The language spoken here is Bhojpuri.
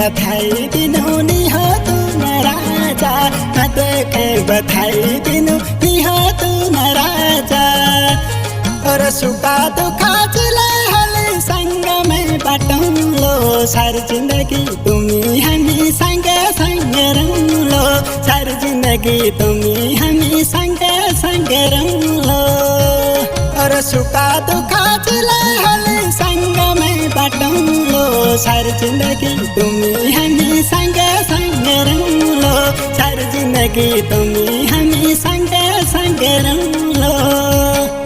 बधाई दिनु नि हो तू न राजा नदेखे बधाई दिनु नि हो तू न राजा और सुखा दुखा चिले हले संग में बाटौँ लो सारी जिंदगी तुमी हामी संग संग रहौँ लो सारी जिंदगी तुमी हामी संग संग रहौँ लो और सुखा दुखा चिले हले संग में बाटौँ लो सारी जिंदगी तुमी हामी संग संग रहौँ लो सारी जिंदगी तुमी हामी संग संग रहौँ लो।